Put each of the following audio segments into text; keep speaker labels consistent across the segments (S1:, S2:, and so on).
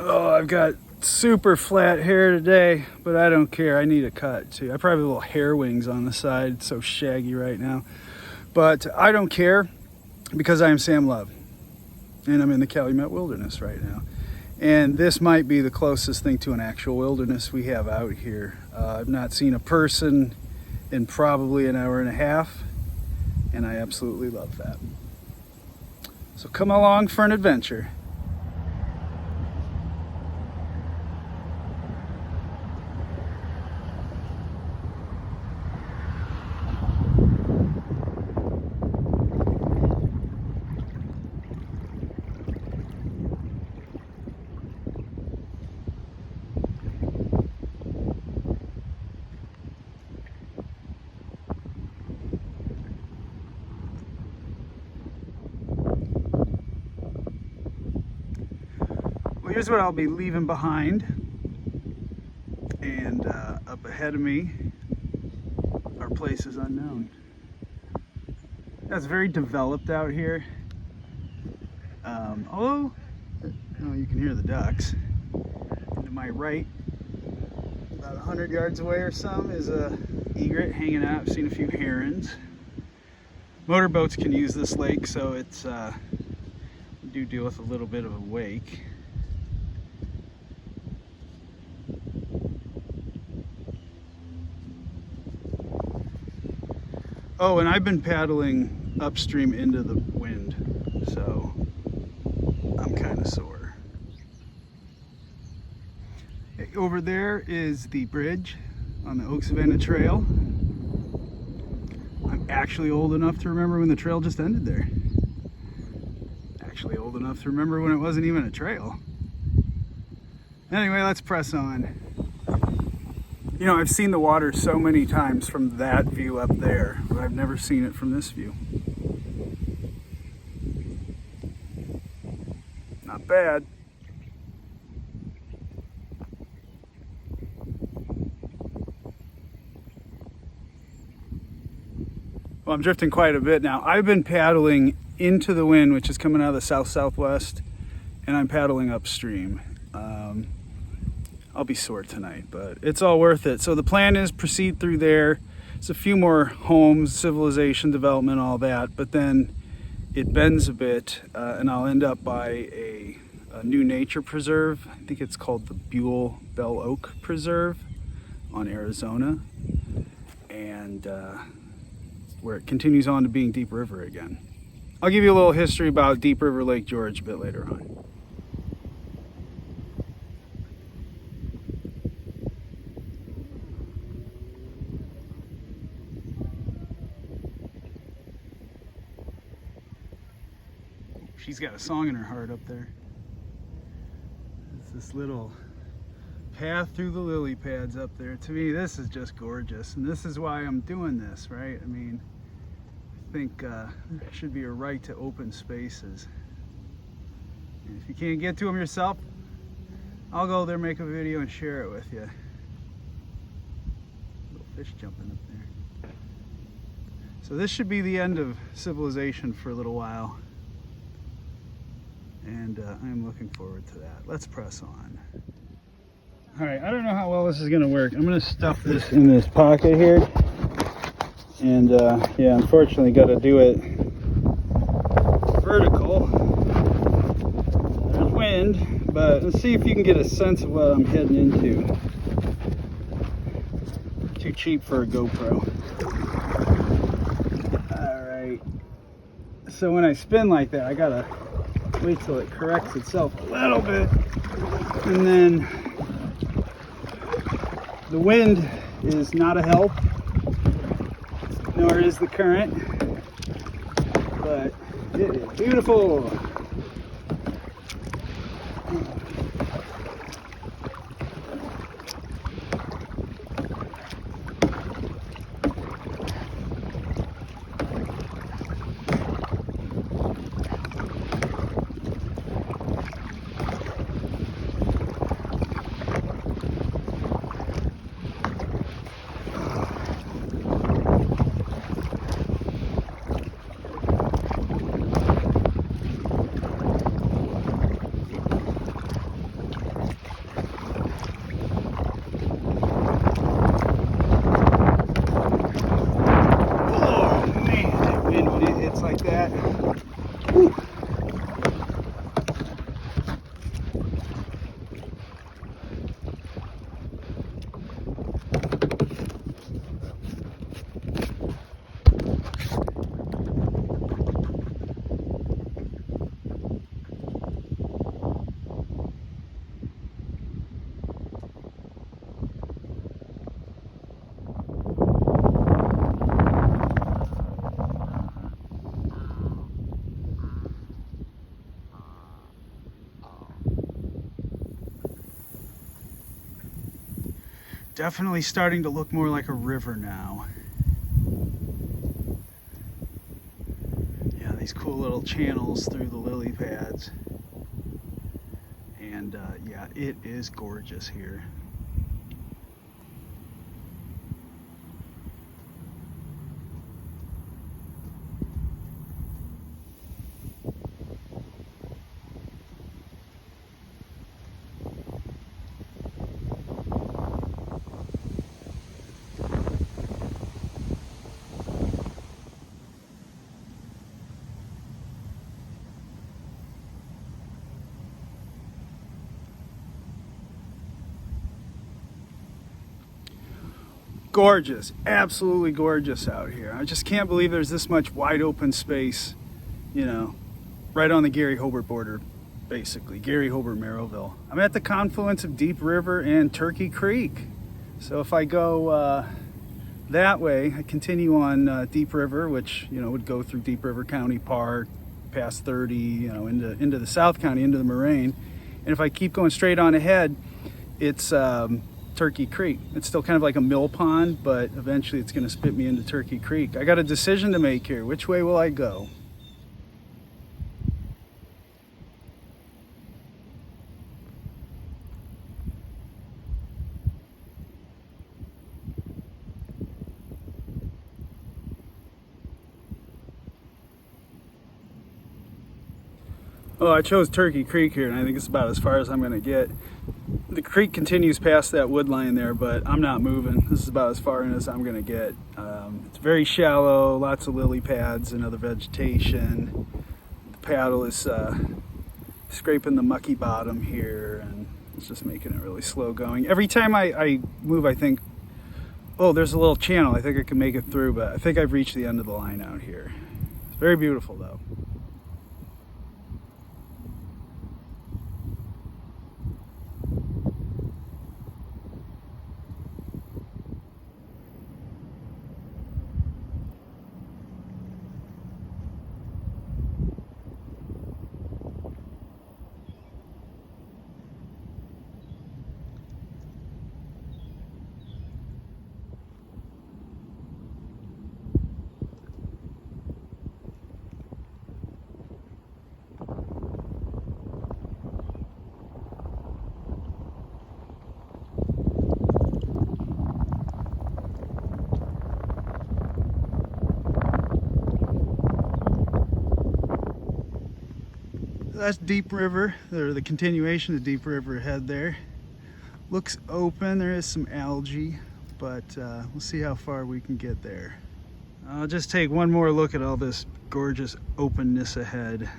S1: Oh, I've got super flat hair today, but I don't care. I need a cut too. I probably have little hair wings on the side. It's so shaggy right now. But I don't care because I am Sam Love. And I'm in the Calumet wilderness right now. And this might be the closest thing to an actual wilderness we have out here. I've not seen a person in probably an hour and a half. And I absolutely love that. So come along for an adventure. Here's what I'll be leaving behind, and up ahead of me are places unknown. That's very developed out here. Although, you can hear the ducks. And to my right, about 100 yards away or some, is a egret hanging out. I've seen a few herons. Motorboats can use this lake, so it's we do deal with a little bit of a wake. Oh, and I've been paddling upstream into the wind, so I'm kind of sore. Over there is the bridge on the Oak Savannah Trail. I'm actually old enough to remember when the trail just ended there. Actually old enough to remember when it wasn't even a trail. Anyway, let's press on. You know, I've seen the water so many times from that view up there, but I've never seen it from this view. Not bad. Well, I'm drifting quite a bit now. I've been paddling into the wind, which is coming out of the south-southwest, and I'm paddling upstream. I'll be sore tonight, but it's all worth it. So the plan is proceed through there. It's a few more homes, civilization, development, all that, but then it bends a bit, and I'll end up by a new nature preserve. I think it's called the Buell Bell Oak Preserve on Arizona, and where it continues on to being Deep River again. I'll give you a little history about Deep River Lake George a bit later on. She's got a song in her heart up there. It's this little path through the lily pads up there. To me, this is just gorgeous, and this is why I'm doing this, right? I mean, I think there should be a right to open spaces. And if you can't get to them yourself, I'll go there, make a video, and share it with you. Little fish jumping up there. So this should be the end of civilization for a little while. And I'm looking forward to that. Let's press on. All right, I don't know how well this is gonna work. I'm gonna stuff this in this pocket here. And yeah, unfortunately gotta do it vertical. There's wind, but let's see if you can get a sense of what I'm heading into. Too cheap for a GoPro. All right, so when I spin like that, I gotta wait till it corrects itself a little bit, and then the wind is not a help, nor is the current, but it is beautiful. Definitely starting to look more like a river now. Yeah, these cool little channels through the lily pads. And yeah, it is gorgeous here. Gorgeous, absolutely gorgeous out here. I just can't believe there's this much wide open space, you know, right on the Gary Hobart border, basically, Gary Hobart Merrillville. I'm at the confluence of Deep River and Turkey Creek. So if I go that way, I continue on Deep River, which, you know, would go through Deep River County Park, past 30, you know, into the South County, into the Moraine. And if I keep going straight on ahead, it's Turkey Creek. It's still kind of like a mill pond, but eventually it's going to spit me into Turkey Creek. I got a decision to make here. Which way will I go? Well, I chose Turkey Creek here, and I think it's about as far as I'm going to get. The creek continues past that wood line there, but I'm not moving. This is about as far in as I'm going to get. It's very shallow, lots of lily pads and other vegetation. The paddle is scraping the mucky bottom here, and it's just making it really slow going. Every time I move, I think, oh, there's a little channel. I think I can make it through, but I think I've reached the end of the line out here. It's very beautiful, though. That's Deep River, or the continuation of Deep River ahead there. Looks open, there is some algae, but we'll see how far we can get there. I'll just take one more look at all this gorgeous openness ahead.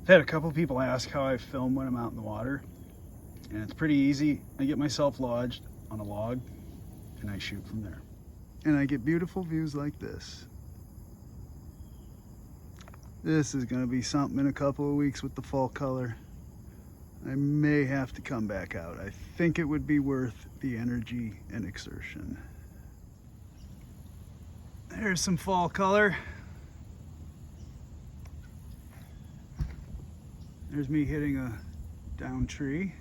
S1: I've had a couple people ask how I film when I'm out in the water, and it's pretty easy. I get myself lodged on a log and I shoot from there. And I get beautiful views like this. This is going to be something in a couple of weeks with the fall color. I may have to come back out. I think it would be worth the energy and exertion. There's some fall color. There's me hitting a down tree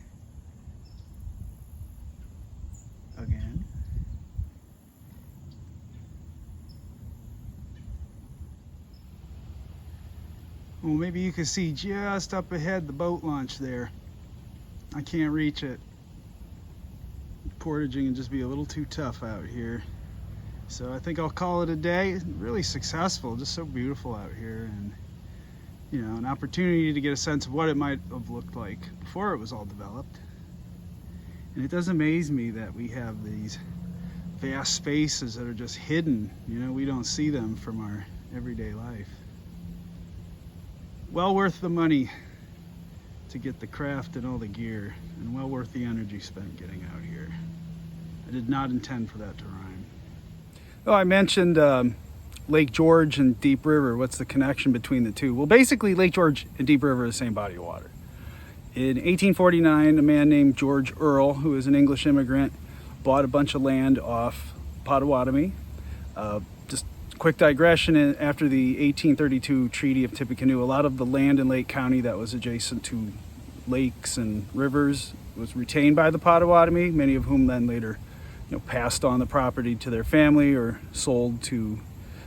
S1: again. Well, maybe you can see just up ahead the boat launch there. I can't reach it. Portaging can just be a little too tough out here. So I think I'll call it a day. It's really successful, just so beautiful out here, and you know, an opportunity to get a sense of what it might have looked like before it was all developed. And it does amaze me that we have these vast spaces that are just hidden. You know, we don't see them from our everyday life. Well worth the money to get the craft and all the gear, and well worth the energy spent getting out here. I did not intend for that to rhyme. Oh, I mentioned Lake George and Deep River. What's the connection between the two? Well, basically Lake George and Deep River are the same body of water. In 1849, a man named George Earle, who was an English immigrant, bought a bunch of land off Potawatomi. Just quick digression, after the 1832 Treaty of Tippecanoe, a lot of the land in Lake County that was adjacent to lakes and rivers was retained by the Potawatomi, many of whom then later passed on the property to their family or sold to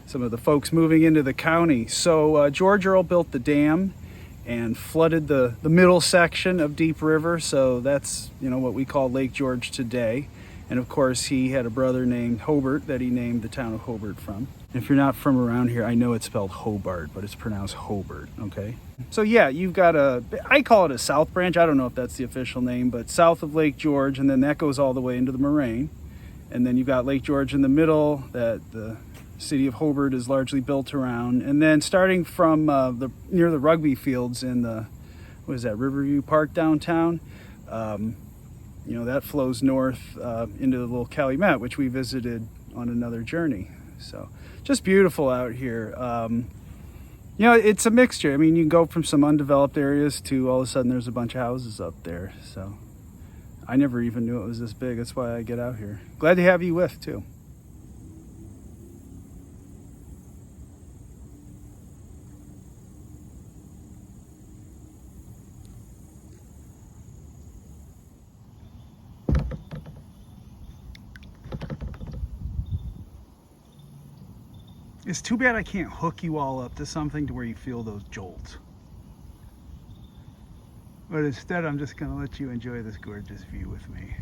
S1: some of the folks moving into the county. So George Earle built the dam and flooded the middle section of Deep River. So that's what we call Lake George today. And of course, he had a brother named Hobart that he named the town of Hobart from. If you're not from around here, I know it's spelled Hobart, but it's pronounced Hobart, okay? So yeah, you've got I call it a south branch. I don't know if that's the official name, but south of Lake George, and then that goes all the way into the moraine. And then you've got Lake George in the middle that the city of Hobart is largely built around. And then starting from near the rugby fields in the, Riverview Park downtown, that flows north into the little Calumet, which we visited on another journey. So just beautiful out here. It's a mixture. I mean, you can go from some undeveloped areas to all of a sudden there's a bunch of houses up there. So I never even knew it was this big. That's why I get out here. Glad to have you with too. It's too bad I can't hook you all up to something to where you feel those jolts. But instead, I'm just going to let you enjoy this gorgeous view with me.